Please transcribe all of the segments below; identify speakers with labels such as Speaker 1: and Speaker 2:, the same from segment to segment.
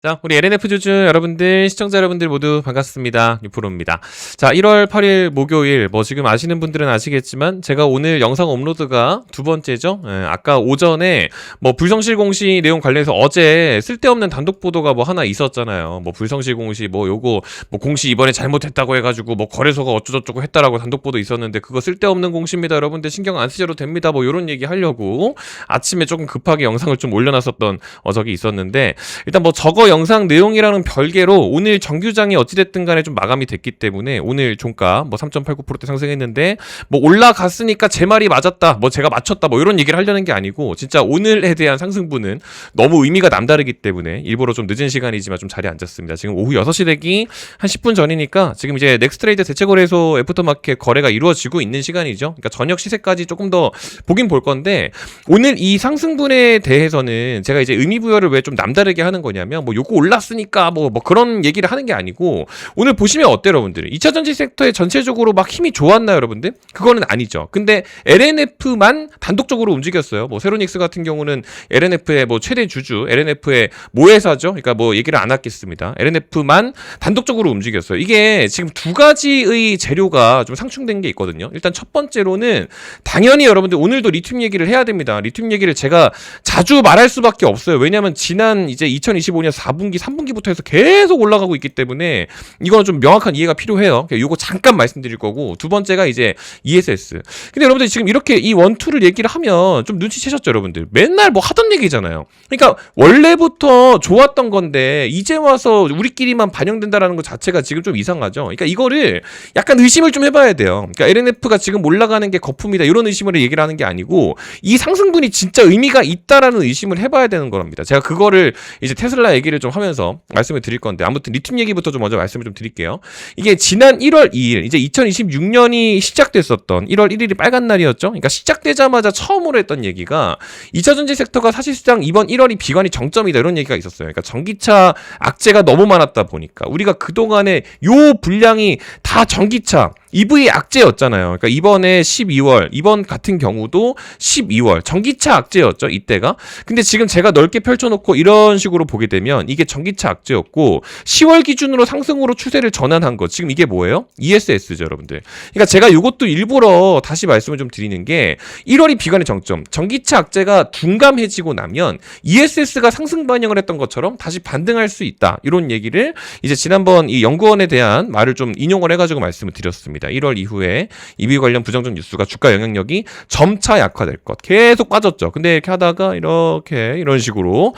Speaker 1: 자, 우리 LNF 주주 여러분들, 시청자 여러분들 모두 반갑습니다. 유프로입니다. 자, 1월 8일 목요일, 지금 아시는 분들은 아시겠지만, 제가 오늘 영상 업로드가 두 번째죠. 아까 오전에, 불성실 공시 내용 관련해서 어제 쓸데없는 단독 보도가 하나 있었잖아요. 불성실 공시, 요거, 공시 이번에 잘못했다고 해가지고, 거래소가 어쩌고저쩌고 했다라고 단독 보도 있었는데, 그거 쓸데없는 공시입니다. 여러분들 신경 안 쓰셔도 됩니다. 요런 얘기 하려고, 아침에 조금 급하게 영상을 좀 올려놨었던 적이 있었는데, 일단 저거 영상 내용이랑은 별개로 오늘 정규장이 어찌됐든 간에 좀 마감이 됐기 때문에 오늘 종가 3.89%대 상승했는데 올라갔으니까 제 말이 맞았다, 제가 맞췄다, 이런 얘기를 하려는 게 아니고 진짜 오늘에 대한 상승분은 너무 의미가 남다르기 때문에 일부러 좀 늦은 시간이지만 좀 자리에 앉았습니다. 지금 오후 6시 되기 한 10분 전이니까 지금 이제 넥스트레이드 대체거래소 애프터마켓 거래가 이루어지고 있는 시간이죠. 그러니까 저녁 시세까지 조금 더 보긴 볼 건데, 오늘 이 상승분에 대해서는 제가 이제 의미부여를 왜 좀 남다르게 하는 거냐면 요거 올랐으니까 그런 얘기를 하는 게 아니고, 오늘 보시면 어때요 여러분들? 2차 전지 섹터에 전체적으로 힘이 좋았나요 여러분들? 그거는 아니죠. 근데 LNF만 단독적으로 움직였어요. 세로닉스 같은 경우는 LNF의 최대 주주, LNF의 모회사죠. 그러니까 얘기를 안 하겠습니다. LNF만 단독적으로 움직였어요. 이게 지금 두 가지의 재료가 좀 상충된 게 있거든요. 일단 첫 번째로는 당연히 여러분들 오늘도 리튬 얘기를 해야 됩니다. 리튬 얘기를 제가 자주 말할 수밖에 없어요. 왜냐하면 지난 이제 2025년 4분기, 3분기부터 해서 계속 올라가고 있기 때문에 이거는 좀 명확한 이해가 필요해요. 요거 잠깐 말씀드릴 거고, 두 번째가 이제 ESS. 근데 여러분들 지금 이렇게 이 원투를 얘기를 하면 좀 눈치채셨죠 여러분들? 맨날 하던 얘기잖아요. 그러니까 원래부터 좋았던 건데 이제 와서 우리끼리만 반영된다라는 것 자체가 지금 좀 이상하죠. 그러니까 이거를 약간 의심을 좀 해봐야 돼요. 그러니까 LNF가 지금 올라가는 게 거품이다, 이런 의심을 얘기를 하는 게 아니고 이 상승분이 진짜 의미가 있다라는 의심을 해봐야 되는 겁니다. 제가 그거를 이제 테슬라 얘기를 좀 하면서 말씀을 드릴 건데, 아무튼 리튬 얘기부터 좀 먼저 말씀을 좀 드릴게요. 이게 지난 1월 2일, 이제 2026년이 시작됐었던 1월 1일이 빨간 날이었죠. 그러니까 시작되자마자 처음으로 했던 얘기가 2차 전지 섹터가 사실상 이번 1월이 비관이 정점이다, 이런 얘기가 있었어요. 그러니까 전기차 악재가 너무 많았다 보니까 우리가 그동안에 요 분량이 다 전기차 EV 악재였잖아요. 그러니까 이번에 12월, 이번 같은 경우도 12월 전기차 악재였죠, 이때가. 근데 지금 제가 넓게 펼쳐놓고 이런 식으로 보게 되면 이게 전기차 악재였고, 10월 기준으로 상승으로 추세를 전환한 것, 지금 이게 뭐예요? ESS죠 여러분들. 그러니까 제가 이것도 일부러 다시 말씀을 좀 드리는 게, 1월이 비관의 정점, 전기차 악재가 둔감해지고 나면 ESS가 상승 반영을 했던 것처럼 다시 반등할 수 있다, 이런 얘기를 이제 지난번 이 연구원에 대한 말을 좀 인용을 해가지고 말씀을 드렸습니다. 1월 이후에 EV 관련 부정적 뉴스가 주가 영향력이 점차 약화될 것, 계속 빠졌죠. 근데 이렇게 하다가 이런 식으로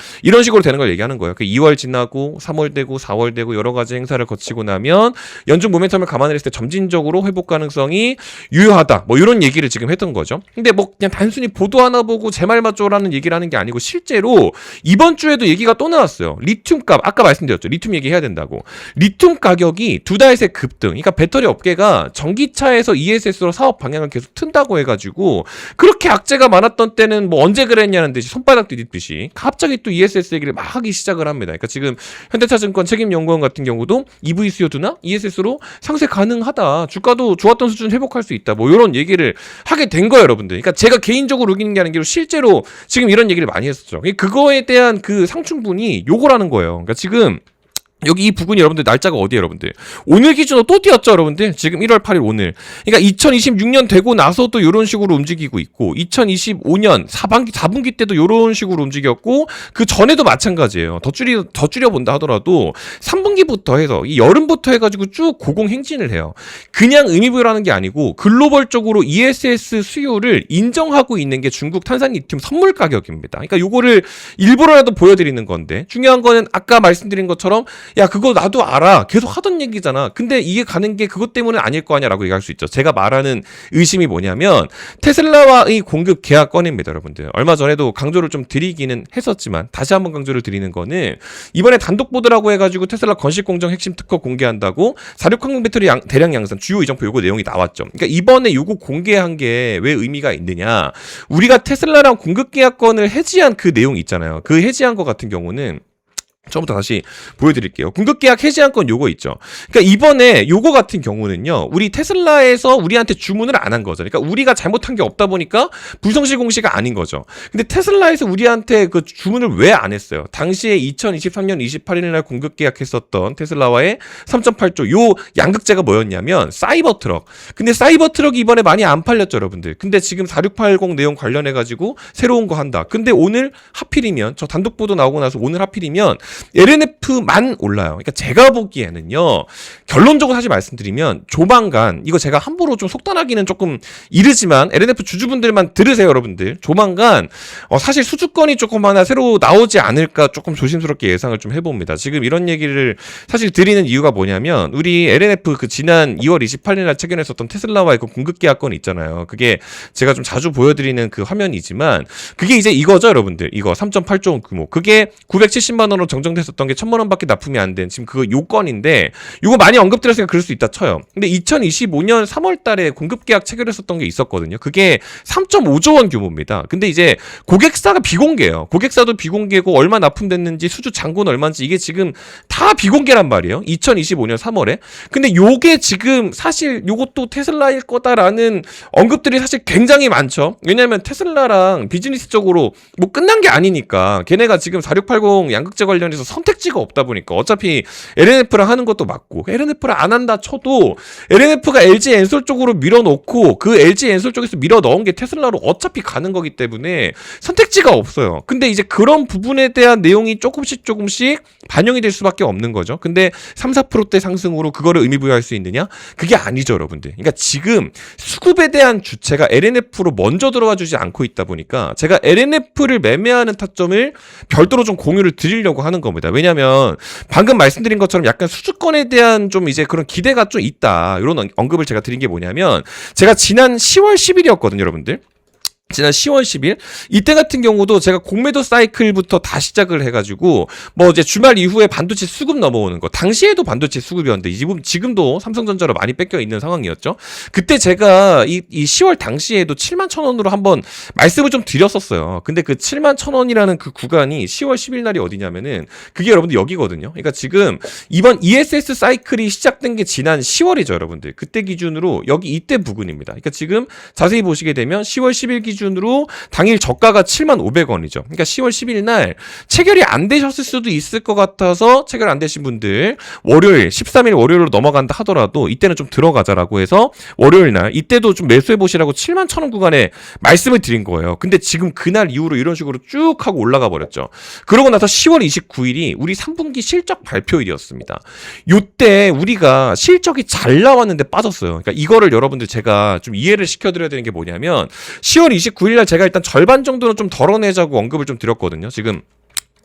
Speaker 1: 되는 걸 얘기하는 거예요. 2월 지나고 3월 되고 4월 되고 여러 가지 행사를 거치고 나면 연중 모멘텀을 감안했을 때 점진적으로 회복 가능성이 유효하다, 이런 얘기를 지금 했던 거죠. 근데 그냥 단순히 보도 하나 보고 제 말 맞죠라는 얘기를 하는 게 아니고, 실제로 이번 주에도 얘기가 또 나왔어요. 리튬 값, 아까 말씀드렸죠. 리튬 얘기해야 된다고. 리튬 가격이 두 달 새 급등. 그러니까 배터리 업계가 전기차에서 ESS로 사업 방향을 계속 튼다고 해가지고, 그렇게 악재가 많았던 때는 언제 그랬냐는 듯이 손바닥 뒤집듯이 갑자기 또 ESS 얘기를 막 하기 시작을 합니다. 그러니까 지금 현대차증권 책임연구원 같은 경우도 EV 수요도나 ESS로 상세 가능하다, 주가도 좋았던 수준 회복할 수 있다, 이런 얘기를 하게 된 거예요 여러분들. 그러니까 제가 개인적으로 우기는 게 아니라 실제로 지금 이런 얘기를 많이 했었죠. 그거에 대한 그 상충분이 요거라는 거예요. 그러니까 지금 여기 이 부분이 여러분들 날짜가 어디에요 여러분들? 오늘 기준으로 또 뛰었죠 여러분들? 지금 1월 8일 오늘. 그러니까 2026년 되고 나서도 이런 식으로 움직이고 있고, 2025년 4분기 때도 이런 식으로 움직였고, 그 전에도 마찬가지예요. 더 줄여본다 하더라도 3분기부터 해서 이 여름부터 해가지고 쭉 고공행진을 해요. 그냥 의미부여라는 게 아니고 글로벌적으로 ESS 수요를 인정하고 있는 게 중국 탄산리튬 선물 가격입니다. 그러니까 요거를 일부러라도 보여드리는 건데, 중요한 거는 아까 말씀드린 것처럼 야 그거 나도 알아, 계속 하던 얘기잖아, 근데 이게 가는 게 그것 때문은 아닐 거 아니야 라고 얘기할 수 있죠. 제가 말하는 의심이 뭐냐면, 테슬라와의 공급 계약 건입니다 여러분들. 얼마 전에도 강조를 좀 드리기는 했었지만 다시 한번 강조를 드리는 거는, 이번에 단독 보드라고 해가지고 테슬라 건식공정 핵심 특허 공개한다고 사륙항공 배터리 대량 양산 주요 이정표 요거 내용이 나왔죠. 그러니까 이번에 요거 공개한 게 왜 의미가 있느냐, 우리가 테슬라랑 공급 계약건을 해지한 그 내용 있잖아요. 그 해지한 거 같은 경우는 처음부터 다시 보여드릴게요. 공급계약 해지한 건 요거 있죠. 그러니까 이번에 요거 같은 경우는요, 우리 테슬라에서 우리한테 주문을 안 한 거죠. 그러니까 우리가 잘못한 게 없다 보니까 불성실 공시가 아닌 거죠. 근데 테슬라에서 우리한테 그 주문을 왜 안 했어요? 당시에 2023년 28일 날 공급계약했었던 테슬라와의 3.8조 요 양극재가 뭐였냐면 사이버 트럭. 근데 사이버 트럭이 이번에 많이 안 팔렸죠, 여러분들. 근데 지금 4680 내용 관련해가지고 새로운 거 한다. 근데 오늘 하필이면 저 단독 보도 나오고 나서 오늘 하필이면 LNF만 올라요. 그러니까 제가 보기에는요, 결론적으로 사실 말씀드리면 조만간, 이거 제가 함부로 좀 속단하기는 조금 이르지만 LNF 주주분들만 들으세요, 여러분들. 조만간 사실 수주권이 조금 하나 새로 나오지 않을까 조금 조심스럽게 예상을 좀 해봅니다. 지금 이런 얘기를 사실 드리는 이유가 뭐냐면, 우리 LNF 그 지난 2월 28일 날 체결했었던 테슬라와의 그 공급계약권 있잖아요. 그게 제가 좀 자주 보여드리는 그 화면이지만, 그게 이제 이거죠, 여러분들. 이거 3.8조 원 규모. 그게 970만 원으로 정정됐었던 게 1000만 원밖에 납품이 안 된 지금 그 요건인데, 이거 많이 언급드렸으니까 그럴 수 있다 쳐요. 근데 2025년 3월 달에 공급계약 체결했었던 게 있었거든요. 그게 3.5조 원 규모입니다. 근데 이제 고객사가 비공개예요. 고객사도 비공개고 얼마 납품됐는지 수주 잔고는 얼마인지 이게 지금 다 비공개란 말이에요. 2025년 3월에. 근데 요게 지금 사실 요것도 테슬라일 거다라는 언급들이 사실 굉장히 많죠. 왜냐면 테슬라랑 비즈니스적으로 뭐 끝난 게 아니니까, 걔네가 지금 4680 양극재 관련해서 선택지가 없다 보니까 어차피 LNF랑 하는 것도 맞고, LNF를 안 한다 쳐도 LNF가 LG 엔솔 쪽으로 밀어놓고 그 LG 엔솔 쪽에서 밀어넣은 게 테슬라로 어차피 가는 거기 때문에 선택지가 없어요. 근데 이제 그런 부분에 대한 내용이 조금씩 반영이 될 수밖에 없는 거죠. 근데 3-4%대 상승으로 그거를 의미부여할 수 있느냐? 그게 아니죠, 여러분들. 그러니까 지금 수급에 대한 주체가 LNF로 먼저 들어와 주지 않고 있다 보니까 제가 LNF를 매매하는 타점을 별도로 좀 공유를 드리려고 하는 겁니다. 왜냐면 방금 말씀드린 것처럼 약간 수주권에 대한 좀 이제 그런 기대가 좀 있다, 이런 언급을 제가 드린 게 뭐냐면, 제가 지난 10월 10일이었거든요, 여러분들. 지난 10월 10일 이때 같은 경우도 제가 공매도 사이클부터 다 시작을 해가지고 뭐 이제 주말 이후에 반도체 수급 넘어오는 거, 당시에도 반도체 수급이었는데 지금도 삼성전자로 많이 뺏겨 있는 상황이었죠. 그때 제가 이 10월 당시에도 71,000원으로 한번 말씀을 좀 드렸었어요. 근데 그 71,000원이라는 그 구간이 10월 10일 날이 어디냐면은 그게 여러분들 여기거든요. 그러니까 지금 이번 ESS 사이클이 시작된 게 지난 10월이죠, 여러분들. 그때 기준으로 여기 이때 부근입니다. 그러니까 지금 자세히 보시게 되면 10월 10일 기준으로 당일 저가가 75,000원이죠. 그러니까 10월 10일 날 체결이 안 되셨을 수도 있을 것 같아서 체결 안 되신 분들 월요일 13일 월요일로 넘어간다 하더라도 이때는 좀 들어가자라고 해서 월요일 날 이때도 좀 매수해 보시라고 71,000원 구간에 말씀을 드린 거예요. 근데 지금 그날 이후로 이런 식으로 쭉 하고 올라가 버렸죠. 그러고 나서 10월 29일이 우리 3분기 실적 발표일이었습니다. 요때 우리가 실적이 잘 나왔는데 빠졌어요. 그러니까 이거를 여러분들 제가 좀 이해를 시켜드려야 되는 게 뭐냐면, 10월 29일 날 제가 일단 절반 정도는 좀 덜어내자고 언급을 좀 드렸거든요. 지금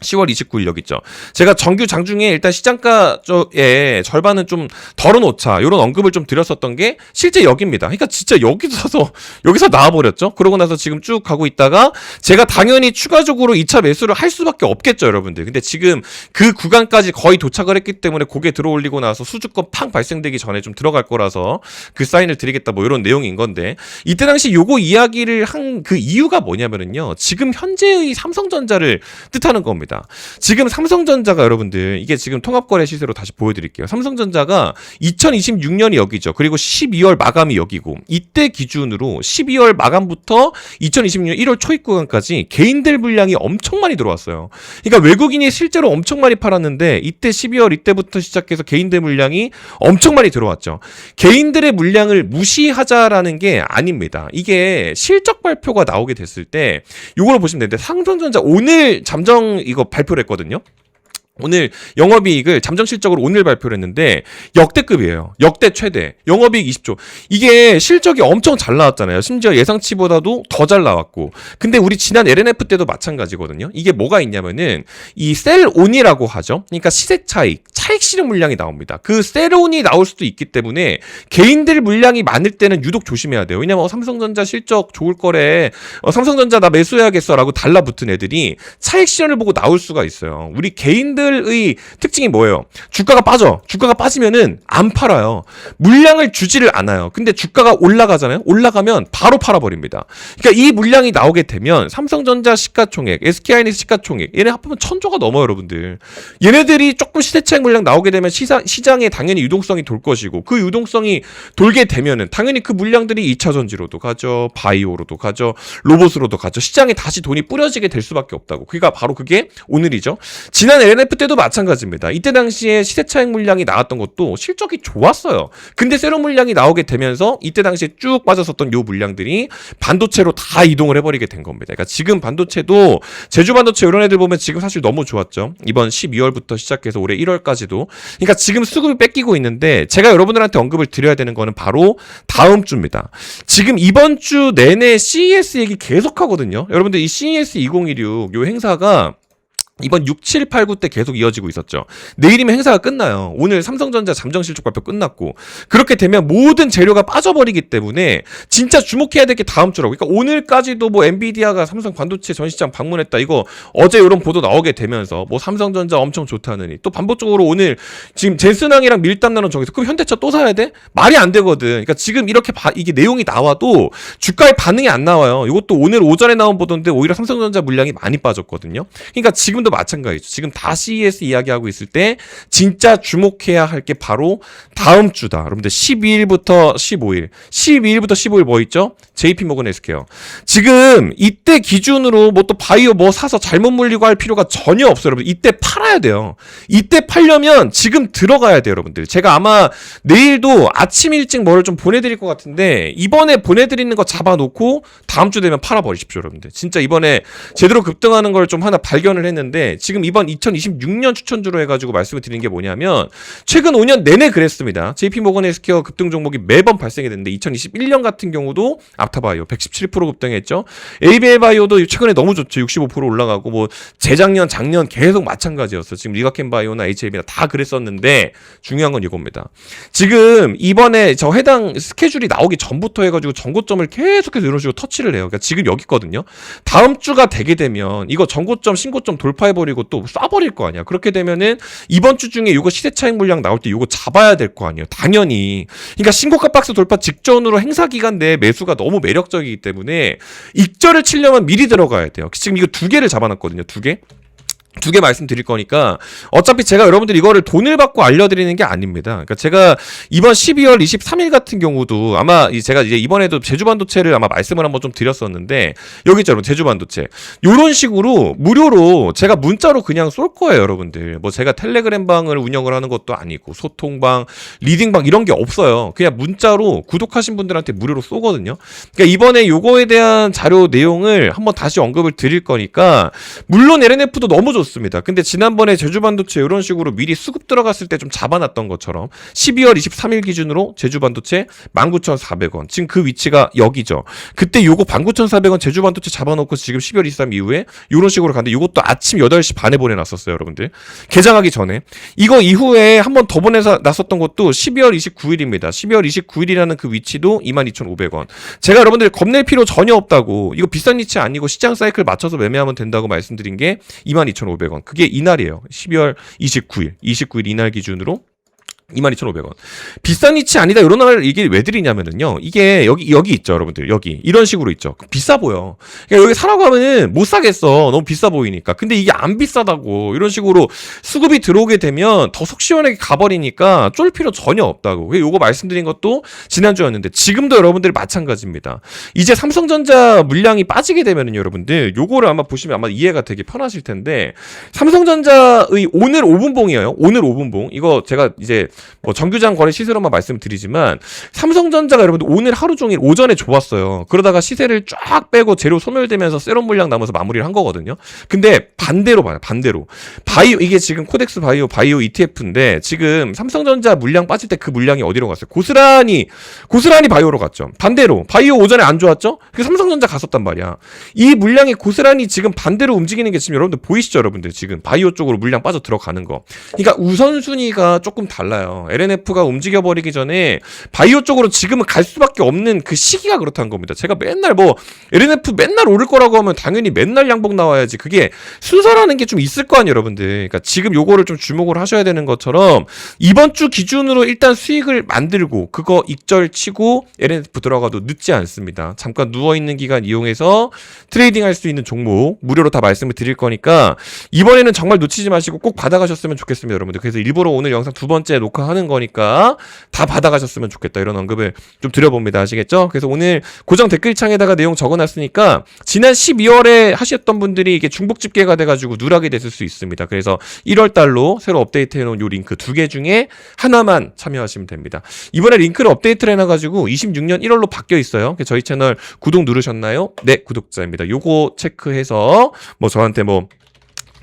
Speaker 1: 10월 29일 여기 있죠. 제가 정규 장중에 일단 시장가 쪽에 절반은 좀 덜어놓자, 이런 언급을 좀 드렸었던 게 실제 여기입니다. 그러니까 진짜 여기서 나와버렸죠. 그러고 나서 지금 쭉 가고 있다가 제가 당연히 추가적으로 2차 매수를 할 수밖에 없겠죠, 여러분들. 근데 지금 그 구간까지 거의 도착을 했기 때문에 고개 들어올리고 나서 수주권 팡 발생되기 전에 좀 들어갈 거라서 그 사인을 드리겠다, 뭐 이런 내용인 건데, 이때 당시 요거 이야기를 한 그 이유가 뭐냐면은요, 지금 현재의 삼성전자를 뜻하는 겁니다. 지금 삼성전자가 여러분들, 이게 지금 통합거래 시세로 다시 보여드릴게요. 삼성전자가 2026년이 여기죠. 그리고 12월 마감이 여기고, 이때 기준으로 12월 마감부터 2026년 1월 초입 구간까지 개인들 물량이 엄청 많이 들어왔어요. 그러니까 외국인이 실제로 엄청 많이 팔았는데 이때 12월 이때부터 시작해서 개인들 물량이 엄청 많이 들어왔죠. 개인들의 물량을 무시하자라는 게 아닙니다. 이게 실적 발표가 나오게 됐을 때 이걸 보시면 되는데, 삼성전자 오늘 잠정 이거 발표를 했거든요. 오늘 영업이익을 잠정 실적으로 오늘 발표를 했는데 역대급이에요. 역대 최대. 영업이익 20조. 이게 실적이 엄청 잘 나왔잖아요. 심지어 예상치보다도 더 잘 나왔고. 근데 우리 지난 LNF 때도 마찬가지거든요. 이게 뭐가 있냐면은 이 셀온이라고 하죠. 그러니까 시세 차익, 차익 실현 물량이 나옵니다. 그 세론이 나올 수도 있기 때문에 개인들 물량이 많을 때는 유독 조심해야 돼요. 왜냐면 삼성전자 실적 좋을 거래, 삼성전자 나 매수해야겠어라고 달라붙은 애들이 차익 실현을 보고 나올 수가 있어요. 우리 개인들의 특징이 뭐예요? 주가가 빠져. 주가가 빠지면은 안 팔아요. 물량을 주지를 않아요. 근데 주가가 올라가잖아요. 올라가면 바로 팔아버립니다. 그러니까 이 물량이 나오게 되면 삼성전자 시가총액, SK하이닉스 시가총액 얘네 합하면 1000조가 넘어요, 여러분들. 얘네들이 조금 시대차익 물량 나오게 되면 시장에 당연히 유동성이 돌 것이고, 그 유동성이 돌게 되면은 당연히 그 물량들이 2차 전지로도 가죠, 바이오로도 가죠, 로봇으로도 가죠. 시장에 다시 돈이 뿌려지게 될 수밖에 없다고. 그러니까 바로 그게 오늘이죠. 지난 LNF 때도 마찬가지입니다. 이때 당시에 시대차익 물량이 나왔던 것도 실적이 좋았어요. 근데 세로 물량이 나오게 되면서 이때 당시에 쭉 빠졌었던 요 물량들이 반도체로 다 이동을 해버리게 된 겁니다. 그러니까 지금 반도체도 제주 반도체 이런 애들 보면 지금 사실 너무 좋았죠. 이번 12월부터 시작해서 올해 1월까지도. 그러니까 지금 수급이 뺏기고 있는데 제가 여러분들한테 언급을 드려야 되는 거는 바로 다음 주입니다. 지금 이번 주 내내 CES 얘기 계속 하거든요. 여러분들 이 CES 2016 요 행사가 이번 6, 7, 8, 9 때 계속 이어지고 있었죠. 내일이면 행사가 끝나요. 오늘 삼성전자 잠정 실적 발표 끝났고, 그렇게 되면 모든 재료가 빠져버리기 때문에 진짜 주목해야 될 게 다음 주라고. 그러니까 오늘까지도 뭐 엔비디아가 삼성 반도체 전시장 방문했다, 이거 어제 이런 보도 나오게 되면서 뭐 삼성전자 엄청 좋다느니, 또 반복적으로 오늘 지금 젠슨항이랑 밀당 나눈 정에서 그럼 현대차 또 사야 돼? 말이 안 되거든. 그러니까 지금 이렇게 이게 내용이 나와도 주가에 반응이 안 나와요. 이것도 오늘 오전에 나온 보도인데 오히려 삼성전자 물량이 많이 빠졌거든요. 그러니까 지금도 마찬가지죠. 지금 다 CES 이야기하고 있을 때 진짜 주목해야 할 게 바로 다음 주다. 여러분들 12일부터 15일. 12일부터 15일 뭐 있죠? JP모건 헬스케어. 지금 이때 기준으로 뭐 또 바이오 뭐 사서 잘못 물리고 할 필요가 전혀 없어요. 여러분 이때 팔아야 돼요. 이때 팔려면 지금 들어가야 돼요, 여러분들. 제가 아마 내일도 아침 일찍 뭐를 좀 보내드릴 것 같은데, 이번에 보내드리는 거 잡아놓고 다음 주 되면 팔아버리십시오, 여러분들. 진짜 이번에 제대로 급등하는 걸 좀 하나 발견을 했는데, 지금 이번 2026년 추천주로 해가지고 말씀을 드리는 게 뭐냐면, 최근 5년 내내 그랬습니다. JP모건 헬스케어 급등 종목이 매번 발생이 됐는데 2021년 같은 경우도 앞타바이오 117% 급등했죠. ABL바이오도 최근에 너무 좋죠. 65% 올라가고, 뭐 재작년, 작년 계속 마찬가지였어. 지금 리가켄바이오나 HLB나 다 그랬었는데, 중요한 건 이겁니다. 지금 이번에 저 해당 스케줄이 나오기 전부터 해가지고 전고점을 계속해서 이런 식으로 터치를 해요. 그러니까 지금 여기 있거든요. 다음 주가 되게 되면 이거 전고점, 신고점 돌파해버리고 또 쏴버릴 거 아니야. 그렇게 되면은 이번 주 중에 이거 시대차익 물량 나올 때 이거 잡아야 될 거 아니에요. 당연히. 그러니까 신고가 박스 돌파 직전으로 행사 기간 내에 매수가 너무 매력적이기 때문에 익절을 치려면 미리 들어가야 돼요. 지금 이거 두 개를 잡아놨거든요. 두 개 말씀드릴 거니까, 어차피 제가 여러분들 이거를 돈을 받고 알려드리는 게 아닙니다. 그러니까 제가 이번 12월 23일 같은 경우도 아마 제가 이제 이번에도 제주반도체를 아마 말씀을 한번 좀 드렸었는데, 여기 있죠, 여러분. 제주반도체. 요런 식으로 무료로 제가 문자로 그냥 쏠 거예요, 여러분들. 뭐 제가 텔레그램 방을 운영을 하는 것도 아니고, 소통방, 리딩방 이런 게 없어요. 그냥 문자로 구독하신 분들한테 무료로 쏘거든요. 그러니까 이번에 요거에 대한 자료 내용을 한번 다시 언급을 드릴 거니까, 물론 LNF도 너무 좋습니다. 근데 지난번에 제주반도체 이런 식으로 미리 수급 들어갔을 때 좀 잡아놨던 것처럼 12월 23일 기준으로 제주반도체 19,400원. 지금 그 위치가 여기죠. 그때 요거 19,400원 제주반도체 잡아놓고 지금 12월 23일 이후에 이런 식으로 갔는데, 이것도 아침 8시 반에 보내놨었어요, 여러분들. 개장하기 전에. 이거 이후에 한 번 더 보내놨었던 것도 12월 29일입니다. 12월 29일이라는 그 위치도 22,500원. 제가 여러분들 겁낼 필요 전혀 없다고, 이거 비싼 위치 아니고 시장 사이클 맞춰서 매매하면 된다고 말씀드린 게 22,500원. 그게 이날이에요. 12월 29일 이날 기준으로 22,500원. 비싼 위치 아니다 이런 말 얘기를 왜 드리냐면은요, 이게 여기 있죠, 여러분들. 여기 이런 식으로 있죠. 비싸 보여. 그러니까 여기 사라고 하면은 못 사겠어, 너무 비싸 보이니까. 근데 이게 안 비싸다고, 이런 식으로 수급이 들어오게 되면 더 속 시원하게 가버리니까 쫄 필요 전혀 없다고. 요거 말씀드린 것도 지난주였는데, 지금도 여러분들 마찬가지입니다. 이제 삼성전자 물량이 빠지게 되면은 여러분들 요거를 아마 보시면 아마 이해가 되게 편하실 텐데, 삼성전자의 오늘 5분봉이에요. 오늘 5분봉. 이거 제가 이제 뭐 정규장 거래 시세로만 말씀드리지만 삼성전자가 여러분들 오늘 하루 종일 오전에 좋았어요. 그러다가 시세를 쫙 빼고 재료 소멸되면서 세럼 물량 남아서 마무리를 한 거거든요. 근데 반대로 봐요. 반대로. 바이오 이게 지금 코덱스 바이오 ETF인데 지금 삼성전자 물량 빠질 때 그 물량이 어디로 갔어요? 고스란히 바이오로 갔죠. 반대로 바이오 오전에 안 좋았죠? 그 삼성전자 갔었단 말이야. 이 물량이 고스란히 지금 반대로 움직이는 게 지금 여러분들 보이시죠? 여러분들 지금 바이오 쪽으로 물량 빠져 들어가는 거. 그러니까 우선순위가 조금 달라요. LNF가 움직여버리기 전에 바이오 쪽으로 지금은 갈 수밖에 없는 그 시기가 그렇다는 겁니다. 제가 맨날 뭐 LNF 맨날 오를 거라고 하면 당연히 맨날 양봉 나와야지. 그게 순서라는 게 좀 있을 거 아니에요, 여러분들. 그러니까 지금 요거를 좀 주목을 하셔야 되는 것처럼 이번 주 기준으로 일단 수익을 만들고 그거 익절치고 LNF 들어가도 늦지 않습니다. 잠깐 누워있는 기간 이용해서 트레이딩 할 수 있는 종목 무료로 다 말씀을 드릴 거니까 이번에는 정말 놓치지 마시고 꼭 받아가셨으면 좋겠습니다, 여러분들. 그래서 일부러 오늘 영상 두 번째 녹화하는 거니까 다 받아가셨으면 좋겠다, 이런 언급을 좀 드려봅니다. 아시겠죠? 그래서 오늘 고정 댓글창에다가 내용 적어놨으니까 지난 12월에 하셨던 분들이 이게 중복 집계가 돼가지고 누락이 됐을 수 있습니다. 그래서 1월 달로 새로 업데이트해놓은 요 링크 2개 중에 하나만 참여하시면 됩니다. 이번에 링크를 업데이트를 해놔가지고 26년 1월로 바뀌어 있어요. 저희 채널 구독 누르셨나요? 네, 구독자입니다. 요거 체크해서 뭐 저한테 뭐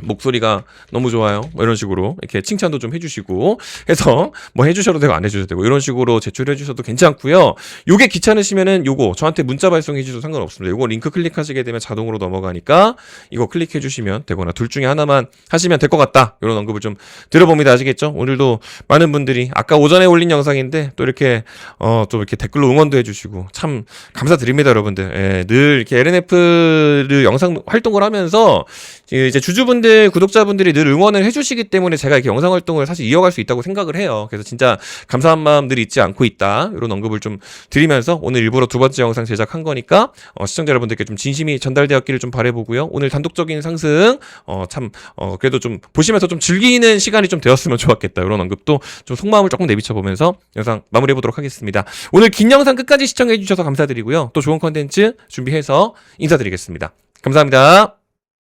Speaker 1: 목소리가 너무 좋아요, 뭐 이런 식으로 이렇게 칭찬도 좀 해주시고 해서 뭐 해주셔도 되고 안 해주셔도 되고 이런 식으로 제출해 주셔도 괜찮고요. 요게 귀찮으시면은 요거 저한테 문자 발송해 주셔도 상관없습니다. 요거 링크 클릭하시게 되면 자동으로 넘어가니까 이거 클릭해 주시면 되거나 둘 중에 하나만 하시면 될 것 같다, 이런 언급을 좀 들어봅니다. 아시겠죠? 오늘도 많은 분들이 아까 오전에 올린 영상인데 또 이렇게 또 이렇게 댓글로 응원도 해주시고 참 감사드립니다, 여러분들. 예, 늘 이렇게 LNF를 영상 활동을 하면서 이제 주주분들, 구독자분들이 늘 응원을 해주시기 때문에 제가 이렇게 영상 활동을 사실 이어갈 수 있다고 생각을 해요. 그래서 진짜 감사한 마음 늘 잊지 않고 있다, 이런 언급을 좀 드리면서 오늘 일부러 두 번째 영상 제작한 거니까 시청자 여러분들께 좀 진심이 전달되었기를 좀 바라보고요. 오늘 단독적인 상승 그래도 좀 보시면서 좀 즐기는 시간이 좀 되었으면 좋았겠다, 이런 언급도 좀 속마음을 조금 내비쳐 보면서 영상 마무리해 보도록 하겠습니다. 오늘 긴 영상 끝까지 시청해 주셔서 감사드리고요. 또 좋은 컨텐츠 준비해서 인사드리겠습니다. 감사합니다.